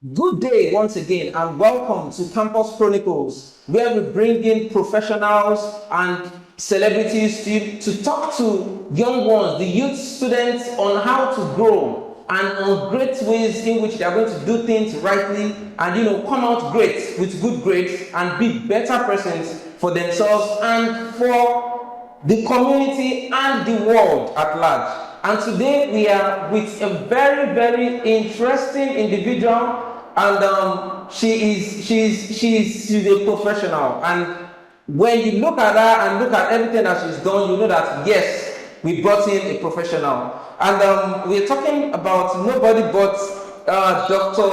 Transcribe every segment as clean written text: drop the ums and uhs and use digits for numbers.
Good day once again, and welcome to Campus Chronicles, where we bring in professionals and celebrities to talk to young ones, the youth students, on how to grow and on great ways in which they are going to do things rightly and come out great with good grades and be better persons for themselves and for the community and the world at large. And today we are with a very, very interesting individual, and she's a professional. And when you look at her and look at everything that she's done, you know that yes, we brought in a professional. And we're talking about nobody but Dr.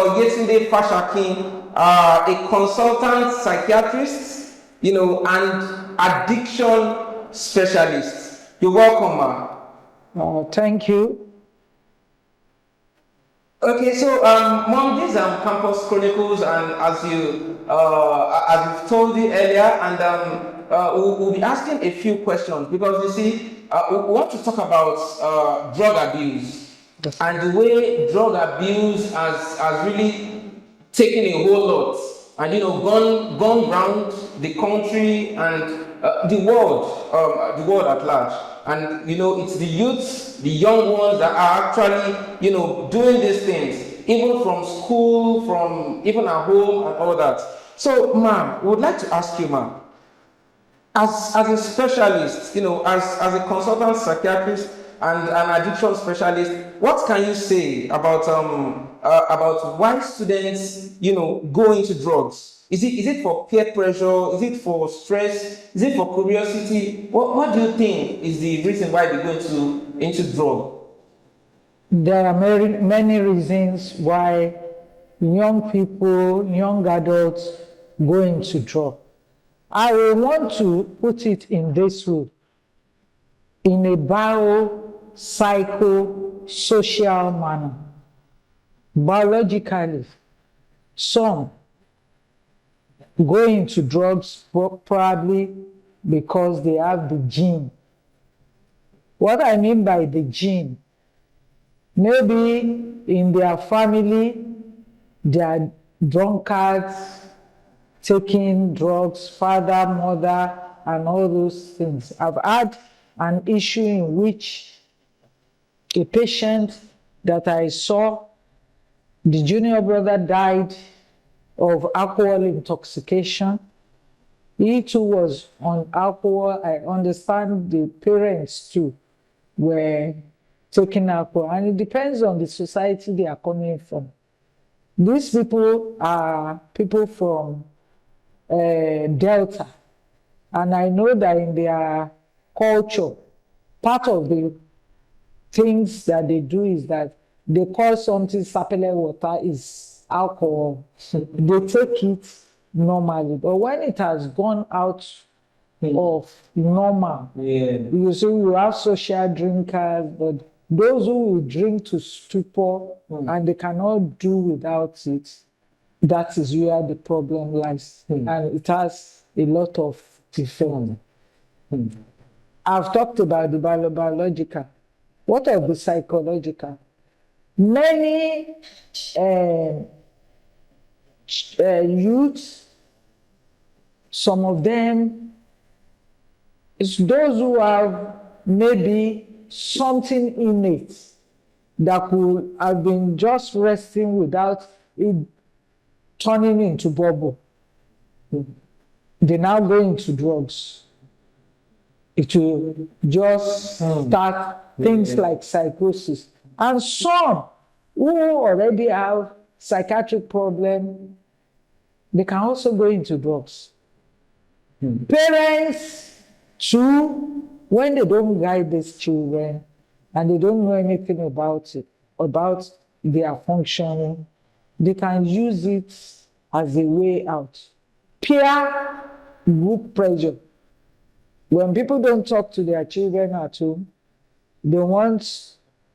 Fasakin, a consultant psychiatrist, and addiction specialist. You're welcome, ma. Thank you. Okay, so Mom, these are Campus Chronicles, and as we've told you earlier, and we'll be asking a few questions because you see, we want to talk about drug abuse and the way drug abuse has really taken a whole lot, and gone round the country and the world at large. And it's the youths, the young ones that are actually doing these things, even from school, from even at home and all that. So, ma'am, we would like to ask you, ma'am, as a specialist, as a consultant psychiatrist and an addiction specialist, what can you say about why students go into drugs? Is it for peer pressure? Is it for stress? Is it for curiosity? What do you think is the reason why they go into drug? There are many reasons why young people, young adults go into drug. I will want to put it in this way, in a bio-psycho-social manner. Biologically, some go into drugs probably because they have the gene. What I mean by the gene, maybe in their family, they are drunkards, taking drugs, father, mother, and all those things. I've had an issue in which a patient that I saw, the junior brother died of alcohol intoxication. He too was on alcohol. I understand the parents too were taking alcohol, and it depends on the society they are coming from. These people are people from Delta, and I know that in their culture, part of the things that they do is that they call something sapele water is alcohol. They take it normally, but when it has gone out of normal, you see, you have social drinkers, but those who will drink to stupor and they cannot do without it, that is where the problem lies, and it has a lot of effect. I've talked about the biological. What of the psychological? Many youths, some of them, it's those who have maybe something innate that could have been just resting without it turning into bubble. They now go into drugs. It will just start things like psychosis. And some who already have psychiatric problem, they can also go into drugs. Parents, too, when they don't guide these children and they don't know anything about it, about their functioning, they can use it as a way out. Peer group pressure. When people don't talk to their children at home,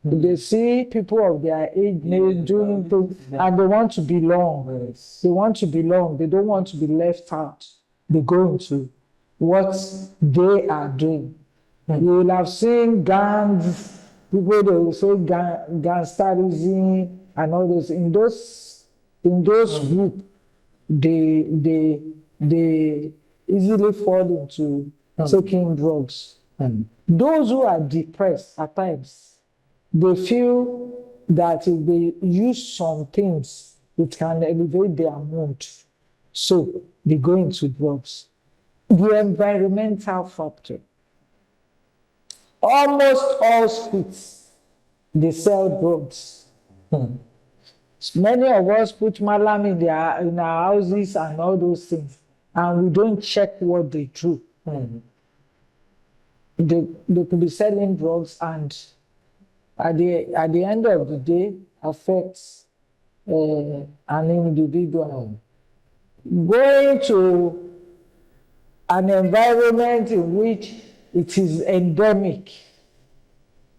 they see people of their age doing things, and they want to belong. Yes. They want to belong. They don't want to be left out. They go into what they are doing. You will have seen gangs, people, they will say gangsterism and all those. In those in those groups, they easily fall into taking drugs. Those who are depressed at times, they feel that if they use some things, it can elevate their mood. So they go into drugs. The environmental factor. Almost all streets, they sell drugs. Many of us put malam in our houses and all those things, and we don't check what they do. They could be selling drugs, and at the end of the day, affects an individual. Going to an environment in which it is endemic,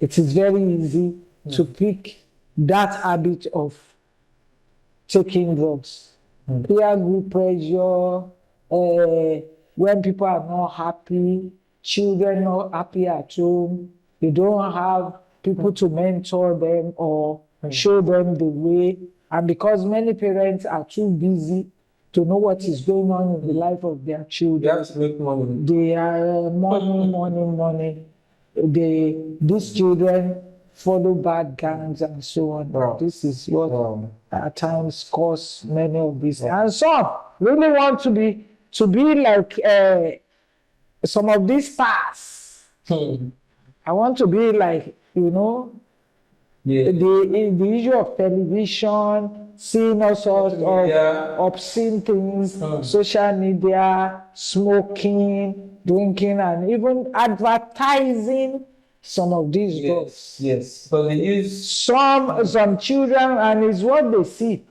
it is very easy to pick that habit of taking drugs. Peer group pressure, when people are not happy, children not happy at home, they don't have people to mentor them or show them the way. And because many parents are too busy to know what is going on in the life of their children, They have to make money. they are money. These children follow bad gangs and so on. Wow. This is what at times cause many of these. And some really want to be like some of these stars. I want to be like, the issue of television, seeing all sorts of obscene things, social media, smoking, drinking, and even advertising some of these drugs. Yes. So they use Some children, and it's what they see,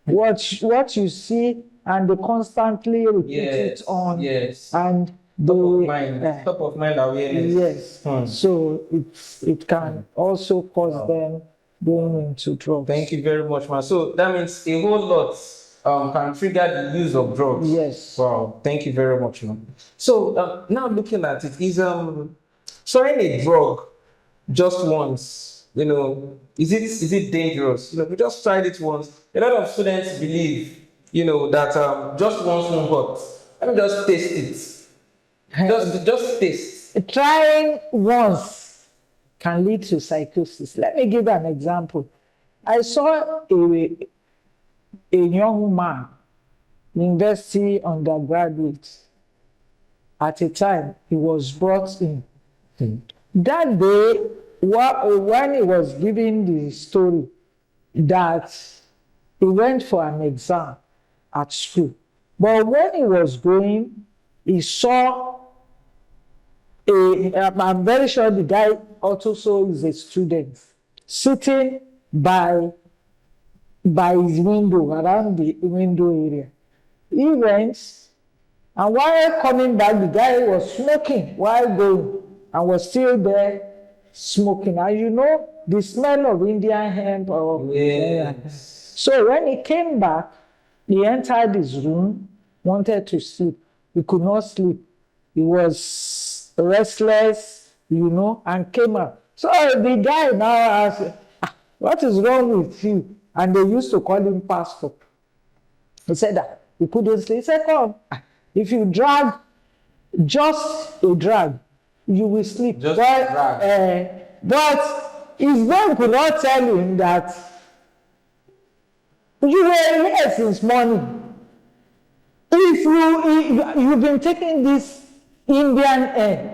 what you see, and they constantly repeat it on, and top of mind awareness. Yes. So it can also cause them going into drugs. Thank you very much, man. So that means a whole lot can trigger the use of drugs. Yes. Wow. Thank you very much, man. So now looking at it, is trying a drug just once, is it dangerous? We just tried it once. A lot of students believe, that just once won't hurt. Let me just taste it. Just taste. Trying once can lead to psychosis. Let me give an example. I saw a young man, university undergraduate. At a time, he was brought in. That day, when he was giving the story, that he went for an exam at school. But when he was going, he saw I'm very sure the guy also is a student, sitting by his window, around the window area. He went, and while coming back, the guy was smoking while going, and was still there smoking. And the smell of Indian hemp. So when he came back, he entered his room, wanted to sleep. He could not sleep. He was restless, and came out. So the guy now asked, what is wrong with you? And they used to call him Pastor. He said that he couldn't sleep. He said, come, if you drag, just a drag, you will sleep. But his brain could not tell him that you were here since morning. If you've been taking this Indian air,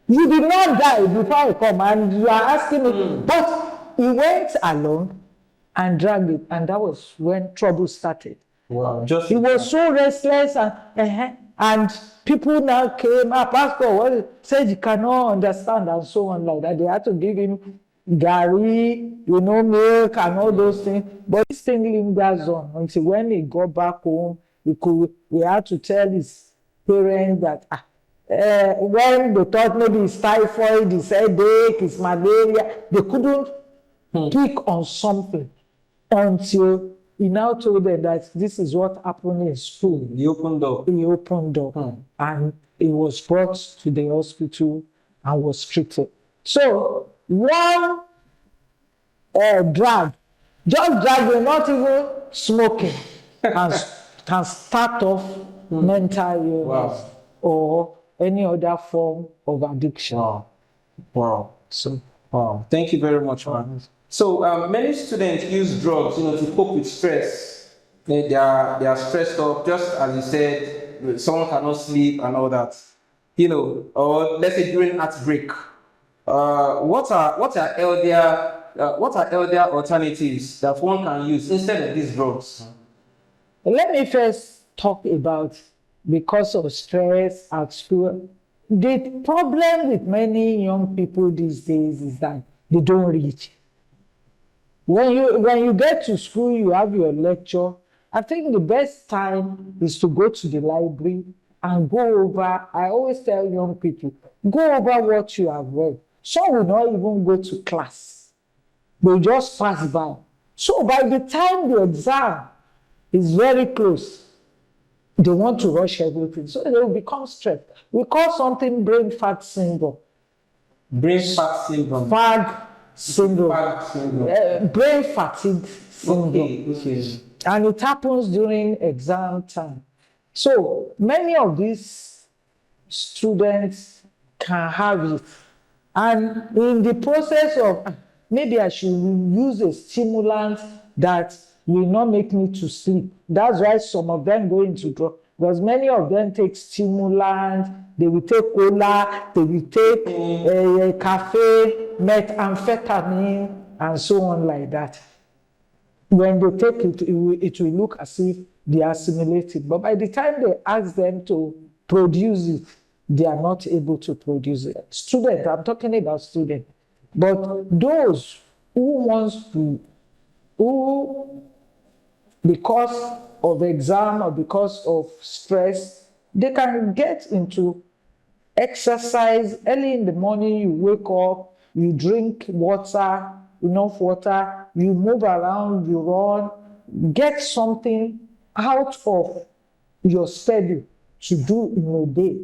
you did not die before I come, and you are asking me. But he went along and dragged it, and that was when trouble started. Wow. He was so restless, and people now came up, Pastor said he cannot understand, and so on like that. They had to give him gari, milk and all those things. But this thing lingers on until when he got back home, we had to tell his parents that when they thought maybe it's typhoid, it's headache, it's malaria, they couldn't pick on something until he now told them that this is what happened in school. He opened door. And he was brought to the hospital and was treated. So one drug Just driving, not even smoking, can start off mental illness or any other form of addiction. Wow. So, Thank you very much, man. So many students use drugs, to cope with stress. They are stressed up, just as you said. Someone cannot sleep and all that, or let's say during heartbreak. What are healthier alternatives that one can use instead of these drugs? let me first talk about because of stress at school. The problem with many young people these days is that they don't read. When you get to school, you have your lecture. I think the best time is to go to the library and go over. I always tell young people, go over what you have read. Some will not even go to class. They just pass by. So by the time the exam is very close, they want to rush everything. So they will become stressed. We call something brain fat syndrome. Brain fat syndrome. FAG syndrome. Fat syndrome. Brain fatigue syndrome. Okay. And it happens during exam time. So many of these students can have it. And in the process of, maybe I should use a stimulant that will not make me to sleep. That's why some of them go into drugs. Because many of them take stimulants, they will take cola, they will take cafe, methamphetamine, and so on like that. When they take it, it will look as if they assimilate it. But by the time they ask them to produce it, they are not able to produce it. Students, I'm talking about students. But those who because of exam or because of stress, they can get into exercise early in the morning. You wake up, you drink water, enough water, you move around, you run, get something out of your schedule to do in a day.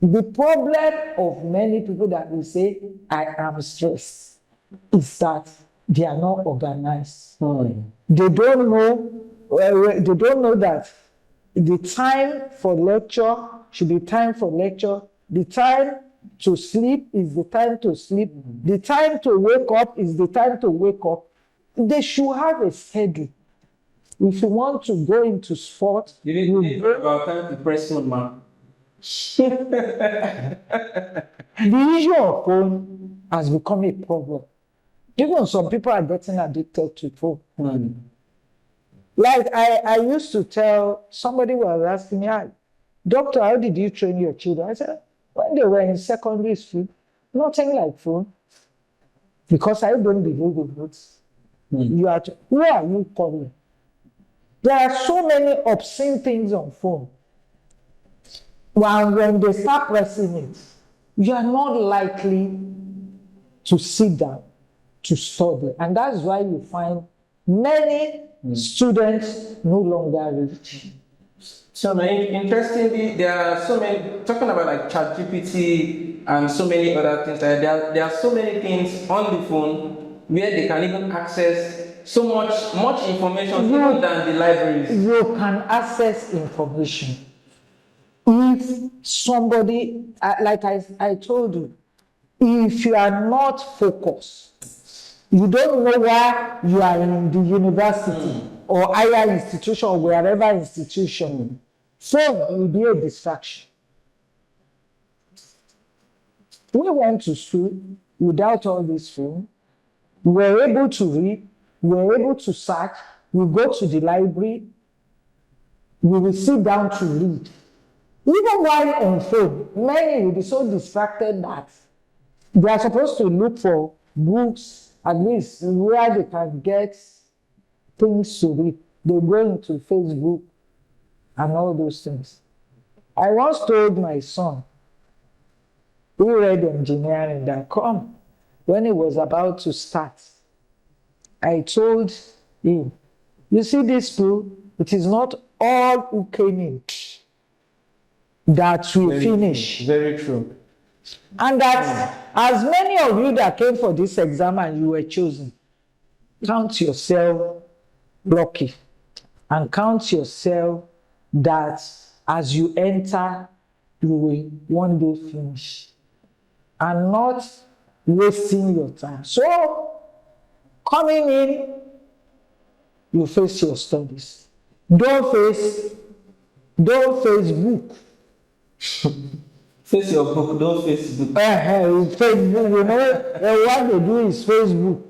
The problem of many people that will say, I am stressed, is that they are not organized. They don't know that the time for lecture should be time for lecture. The time to sleep is the time to sleep. The time to wake up is the time to wake up. They should have a schedule. If you want to go into sport, You need about time to press on, man. the issue of phone has become a problem. Even some people are getting addicted to phone. Like I used to tell, somebody was asking me, doctor, how did you train your children? I said, when they were in secondary school, nothing like phone. Because I don't believe in it. Who are you calling? There are so many obscene things on phone. When they start pressing it, you are not likely to sit down to study. And that's why you find many students no longer read. So interestingly, there are so many, talking about like ChatGPT and so many other things, there are so many things on the phone where they can even access so much information even than the libraries. You can access information. If somebody, like I told you, if you are not focused, you don't know why you are in the university or higher institution or wherever institution, phone will be a distraction. We went to school without all this phone. We were able to read, we were able to search, we go to the library, we will sit down to read. Even while on phone, many will be so distracted that they are supposed to look for books, at least where they can get things to read. They go into Facebook and all those things. I once told my son, who read engineering, that when he was about to start, I told him, you see this school, it is not all who came in that will finish. Very true. And that as many of you that came for this exam and you were chosen, count yourself lucky and count yourself that as you enter, you will one day finish and not wasting your time. So, coming in, you face your studies. Don't face book. Face your book, don't face book. Facebook, you know, what they do is Facebook.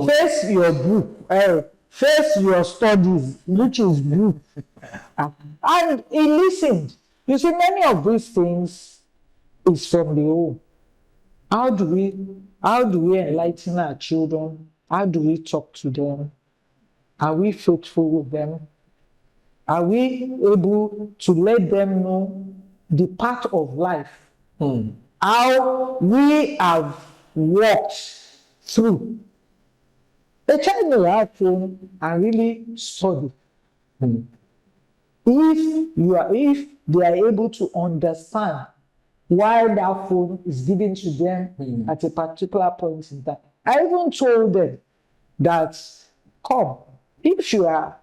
Face your book. Face your studies, which is book. And he listened. You see, many of these things is from the home. How do we enlighten our children? How do we talk to them? Are we faithful with them? Are we able to let them know the path of life? How we have walked through. A child may have phone and really study. If they are able to understand why that phone is given to them at a particular point in time. I even told them that, come, if you are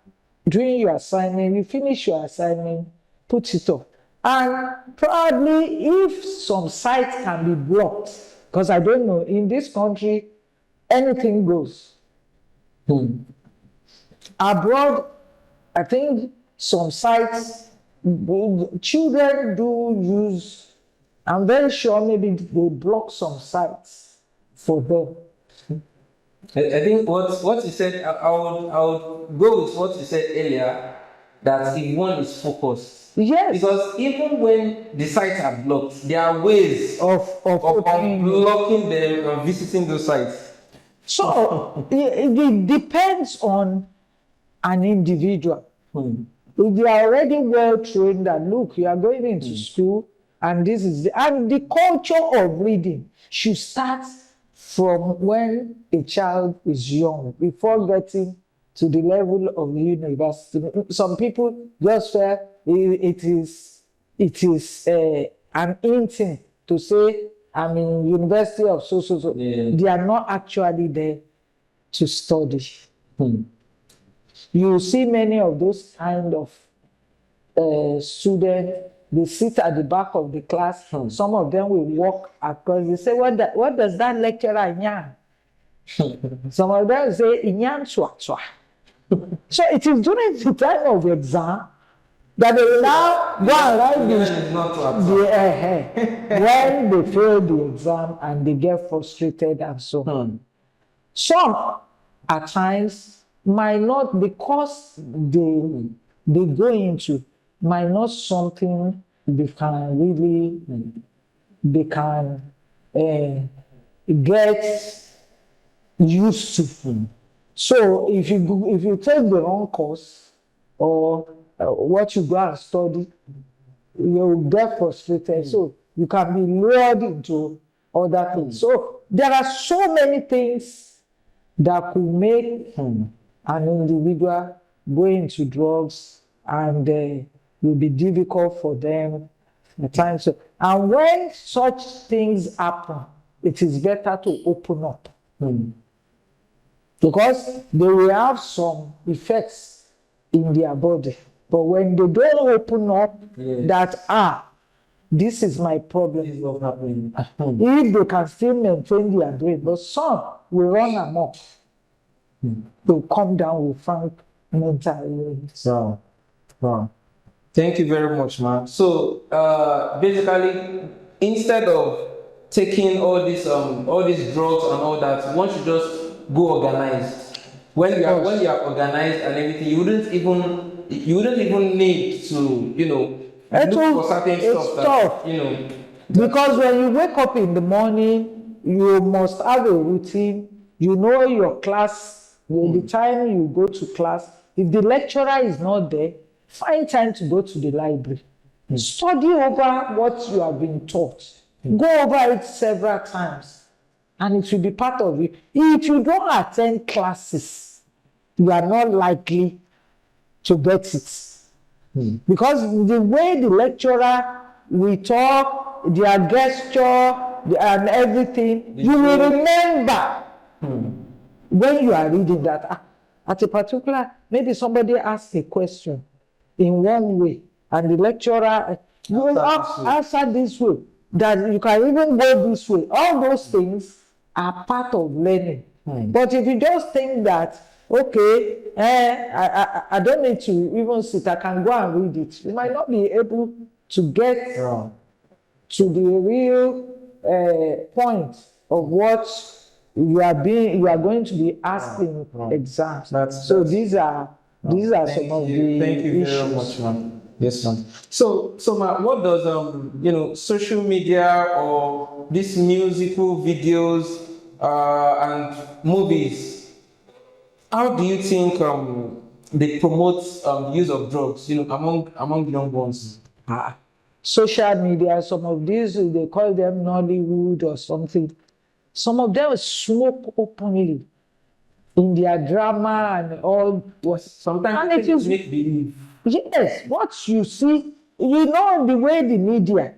doing your assignment, you finish your assignment, put it up. And probably if some sites can be blocked, because I don't know, in this country, anything goes. Abroad, I think some sites, children do use, I'm very sure maybe they block some sites for them. I think what you said, I would go with what you said earlier, that if one is focused. Yes. Because even when the sites are blocked, there are ways of unblocking them and visiting those sites. So it depends on an individual. If they are already well trained that, look, you are going into school and this is and the culture of reading should start from when a child is young, before getting to the level of university. Some people just feel it is an in thing to say, I'm in University of so. They are not actually there to study. You see many of those kind of students, they sit at the back of the class. Some of them will walk across. They say, what does that lecturer yarn? Some of them say, yarn swat. So it is during the time of exam that they will now go and write when they fail the exam and they get frustrated and so on. Some at times might not, because they go into, might not something they can get used to. So if you take the wrong course or what you go and study, you'll get frustrated. So you can be lured into other things. So there are so many things that could make an individual go into drugs, and it will be difficult for them at times. And when such things happen, it is better to open up. Because they will have some effects in their body. But when they don't open up, that, this is my problem. This is what's happening. If they can still maintain their brain, but some will run amok. They'll come down with frank mental illness. Wow. Thank you very much, man. So basically, instead of taking all these drugs and all that, one should just go organized. When you are organized and everything, you wouldn't even need to, look for certain stuff that, Because when you wake up in the morning, you must have a routine. You know your class. The time you go to class, if the lecturer is not there, find time to go to the library. Study over what you have been taught. Go over it several times. And it will be part of it. If you don't attend classes, you are not likely to get it. Because the way the lecturer will talk, their gesture, and everything, you will remember. when you are reading that, at a particular, maybe somebody asks a question in one way, and the lecturer will answer this way, that you can even go this way. All those things are part of learning. But if you just think that, okay, I don't need to even sit, I can go and read it, you might not be able to get to the real point of what you are going to be asked in exams. So these are some of the Thank you very much, ma'am. Yes, ma'am. So ma'am, what does social media or these musical videos and movies, how do you think they promote the use of drugs, among young ones? Social media, some of these, they call them Nollywood or something. Some of them smoke openly in their drama and all. Sometimes it is make believe. Yes, what you see, the way the media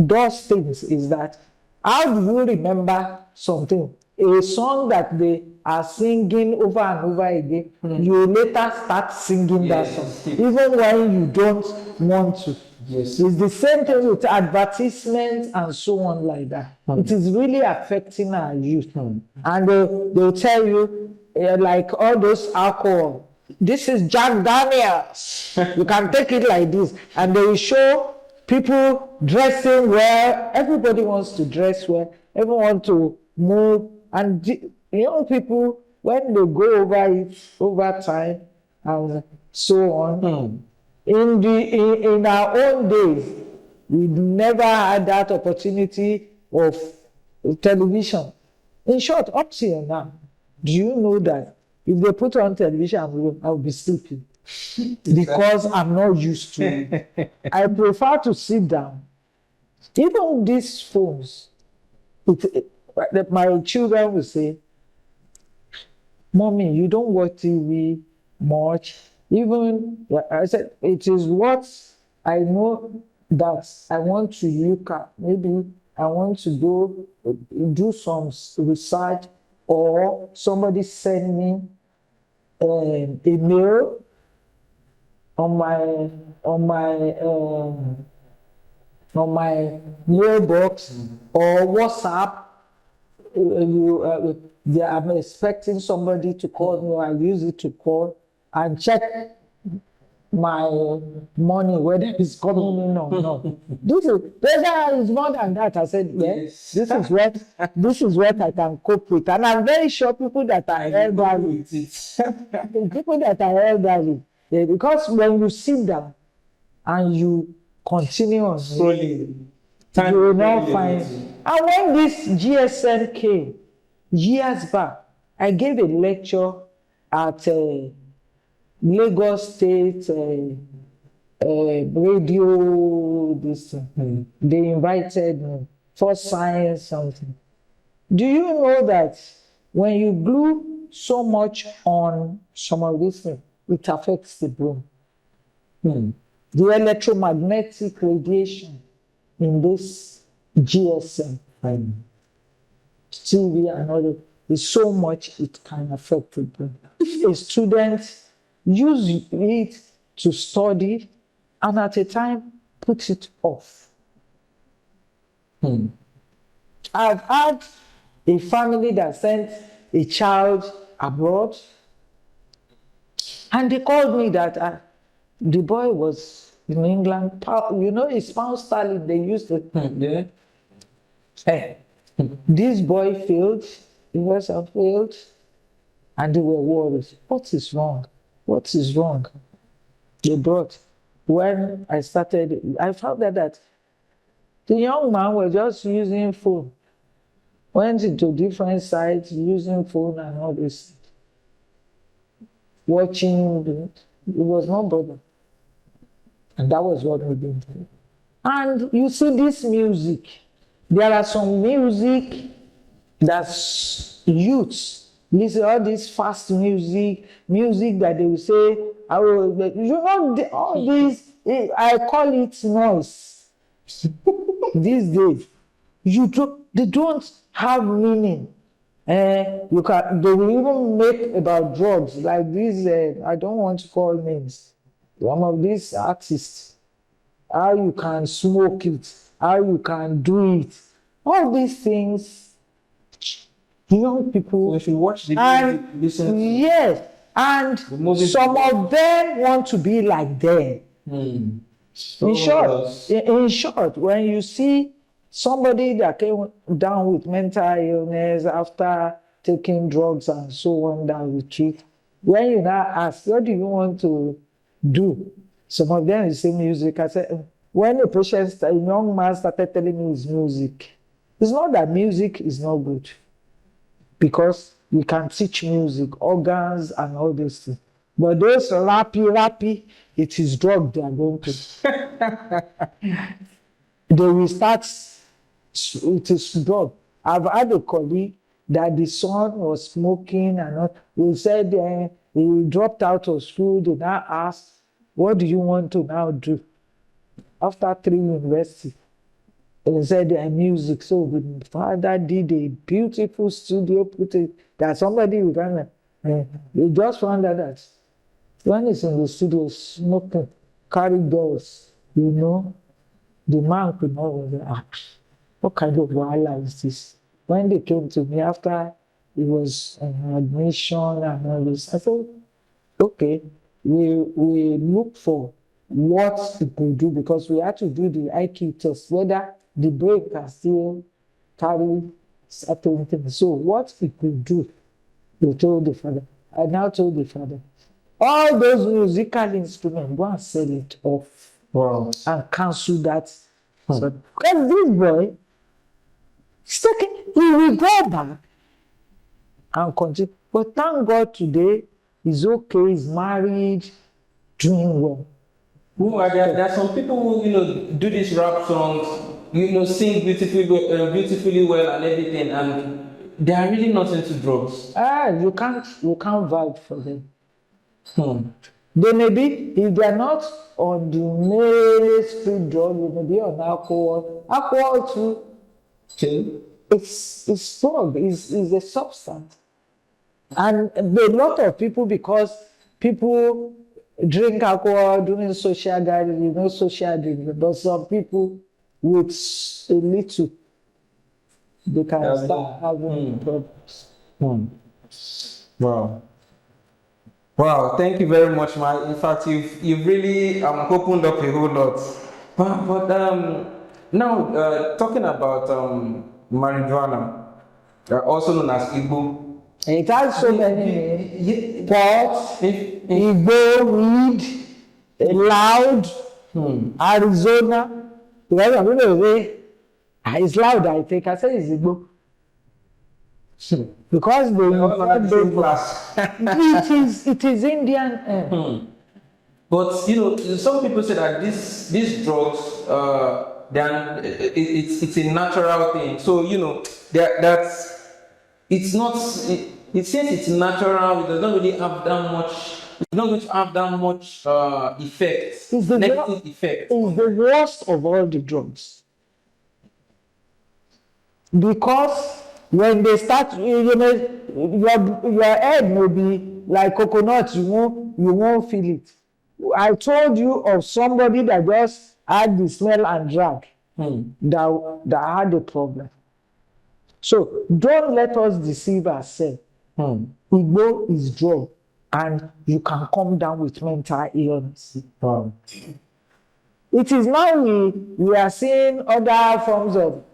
does things is that, how do you remember something? A song that they are singing over and over again, you later start singing that song, even when you don't want to. Yes. It's the same thing with advertisements and so on like that. It is really affecting our youth. And they'll tell you, like all those alcohol, this is Jack Daniels. You can take it like this. And they will show people dressing well. Everybody wants to dress well. Everyone wants to move. And people, when they go over it over time and so on, in our own days, we never had that opportunity of television. In short, up till now, do you know that if they put on television, I'll be sleeping because I'm not used to it. I prefer to sit down. Even these phones, my children will say, "Mommy, you don't watch TV much." Even I said, it is what I know that I want to look at. Maybe I want to go do some research, or somebody send me a mail on my mailbox or WhatsApp. I'm expecting somebody to call me, or I use it to call and check my money, whether it's coming in or not. This is more than that. I said, yes, this is what I can cope with. And I'm very sure people that are elderly, because when you sit down and you continue on Scrolling, you will not find. And when this GSM came years back, I gave a lecture at Lagos State radio. They invited me for science something. Do you know that when you glue so much on some of these things, it affects the brain? The electromagnetic radiation in this GSM, TV and all that, is so much it can affect the brain. If a student use it to study and at a time put it off. I've had a family that sent a child abroad, and they called me that the boy was in England. It's pound sterling they used to. This boy failed, the rest failed, and they were worried. What is wrong? What is wrong? They brought. When I started, I found out that the young man was just using phone. Went into different sites using phone and all this. Watching, it was no bother. And that was what we did. And you see this music. There are some music that's youths. Listen, all this fast music that they will say, all this, I call it noise. These days, they don't have meaning. You can. They will even make about drugs like this. I don't want to call names. Some of these artists, how you can smoke it, how you can do it, all these things. Young people. We should watch the And music, listen to yes, and movie. some of them want to be like them. In short, when you see somebody that came down with mental illness after taking drugs and so on down the street, when you now ask, what do you want to do? Some of them will say music. I said, when a young man started telling me his music, it's not that music is not good, because you can teach music, organs, and all those things. But those rappy, it is drug they are going to. They will start, it is drug. I've had a colleague that the son was smoking and all. He said he dropped out of school. They now asked, what do you want to now do? After 3 universities. He said music. So the father did a beautiful studio, put it that somebody will come and he just found out that when he's in the studio smoking, carry dolls, the man could not ask, what kind of wahala is this? When they came to me after it was an admission and all this, I said, okay, we look for what people do, because we had to do the IQ test, whether the brain can still carry certain things. So what people do, they told the father. I now told the father, all those musical instruments, go and sell it off. Wow. And cancel that. So, because this boy, he will go back and continue. But thank God today, he's okay, he's married, doing well. There are some people who do these rap songs, sing beautifully well and everything, and they are really not into drugs. You can't vibe for them. They may be, if they are not on the mainstream drug, they may be on alcohol. Alcohol too. Okay. It's drug. It's a substance. And a lot of people, because people drink alcohol during social gathering, social drinking, but some people with a little, they can start having problems. Wow, thank you very much, Mike. In fact, you've really opened up a whole lot. But now talking about marijuana, also known as Igbo. It has so many names. Pot, Igbo, weed, loud, Arizona. Because I'm going to say, it's loud, I think. I say it's Igbo. Because it is Indian. But some people say that these drugs, it's a natural thing. So that's it's not. It since it's natural, it does not really have that much. It's not going to have that much effect. Negative effect. It's the worst of all the drugs, because when they start, your head may be like coconut. You won't feel it. I told you of somebody that just had the smell and drag that had a problem. So don't let us deceive ourselves. Igbo is drug, and you can come down with mental illness. It is now we are seeing other forms of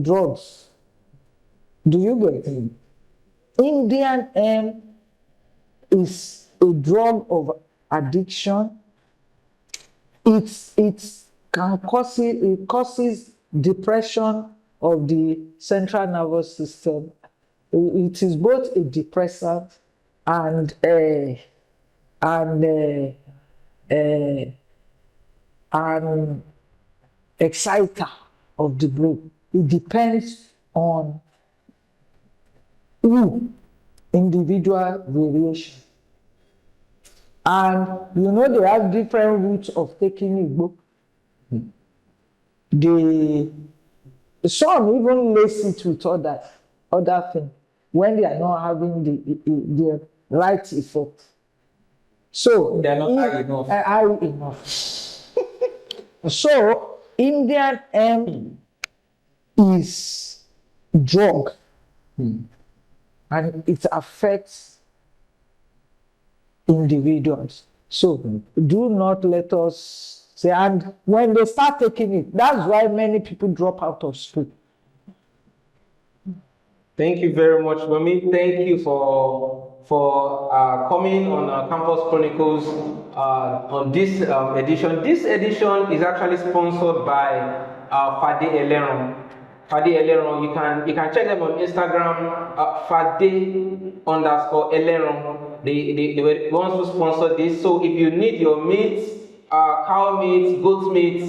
drugs. Do you get it? Indian hemp is a drug of addiction. It causes depression of the central nervous system. It is both a depressant and an exciter of the brain. It depends on individual variation. And they have different routes of taking Igbo. Some even lace it with other things. when they are not having the right effect. So They are not high enough. High enough. So Indian hemp is drug, and it affects individuals. So do not let us say, and when they start taking it, that's why many people drop out of school. Thank you very much, Mami. Thank you for coming on Campus Chronicles on this edition. This edition is actually sponsored by Fade Eleron. Fade Eleron, you can check them on Instagram, Fade_Eleron. They were the ones who sponsored this. So if you need your meat, cow meat, goat meat,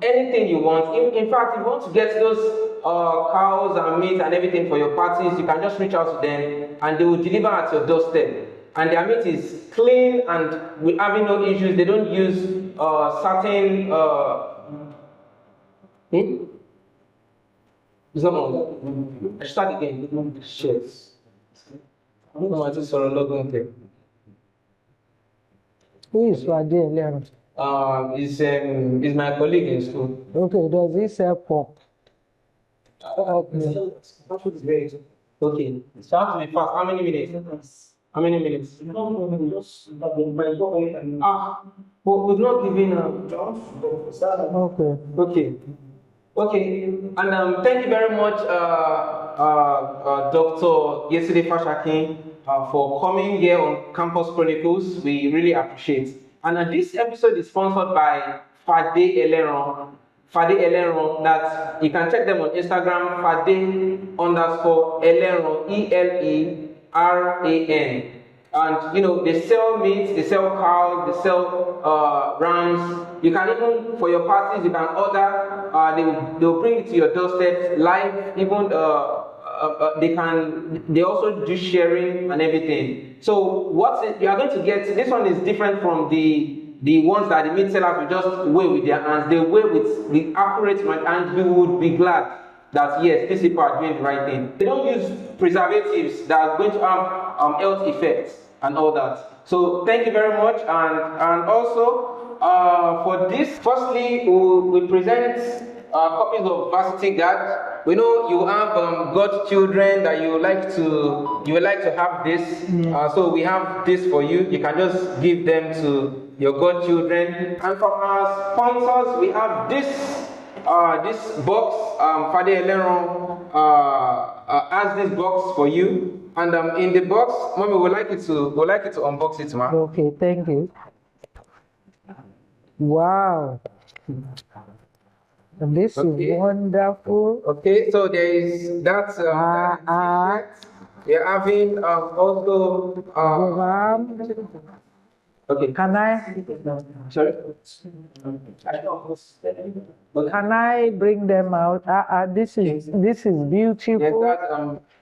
anything you want. In fact, if you want to get those cows and meat and everything for your parties, you can just reach out to them and they will deliver at your doorstep. And their meat is clean and we're having no issues. They don't use certain start again. Shares. Who is Fade Eleron? Is my colleague in school. Okay, does he sell pork? Okay. Okay. Start to be fast. How many minutes? How many minutes? But we've not given Okay. Okay. Okay. And thank you very much, Dr. Yesterday Fasakin, for coming here on Campus Chronicles. We really appreciate. And this episode is sponsored by Fade Eleron. Fade Eleron, that you can check them on Instagram, Fade_Eleron, ELERAN. And you know, they sell meat, they sell cows, they sell rams. You can even, for your parties, you can order, they'll bring it to your doorstep live, even they also do sharing and everything. So you are going to get, this one is different from the ones that the meat sellers will just weigh with their hands. They weigh with the accurate amount, and you would be glad that yes, these people are doing the right thing. They don't use preservatives that are going to have health effects and all that. So thank you very much, and also for this, firstly we present copies of Varsity Guard. We know you have godchildren that you would like to have this. So we have this for you. You can just give them to your godchildren. And from our sponsors, we have this box. Fade Eleron has this box for you. And in the box, Mommy would like you to unbox it, ma. Okay, thank you. Wow. This is wonderful. Okay, so there is that. We are having also. Okay. Can I? Sorry. Can I bring them out? This is beautiful. Yes,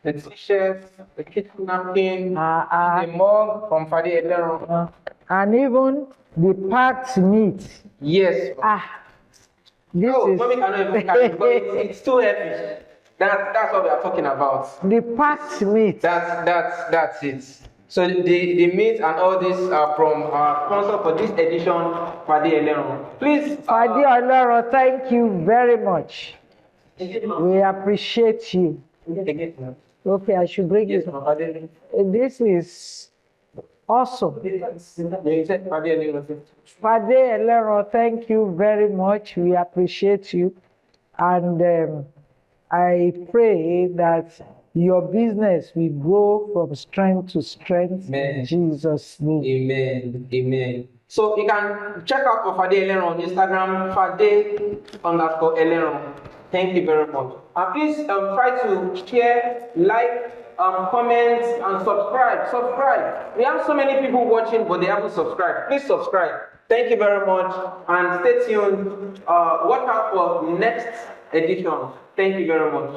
that's the t-shirt, the kitchen napkin, the mug from Fade Eleron, and even the packed meat. Yes. This is. Mommy cannot even carry it because it's too heavy. That's what we are talking about. The packed meat. That's it. So the meat and all this are from our sponsor for this edition, Fade Eleron. Please. Fade Eleron, thank you very much. We appreciate you. Okay, I should bring it. This is awesome. Fade Eleron, thank you very much. We appreciate you. And I pray that your business will grow from strength to strength. Amen. In Jesus' name. Amen. Amen. So you can check out for Fade Eleron on Instagram, Fade_Eleron. Thank you very much. And please try to share, like, comment, and subscribe. We have so many people watching, but they haven't subscribed. Please subscribe. Thank you very much, and stay tuned. Watch out for next edition. Thank you very much.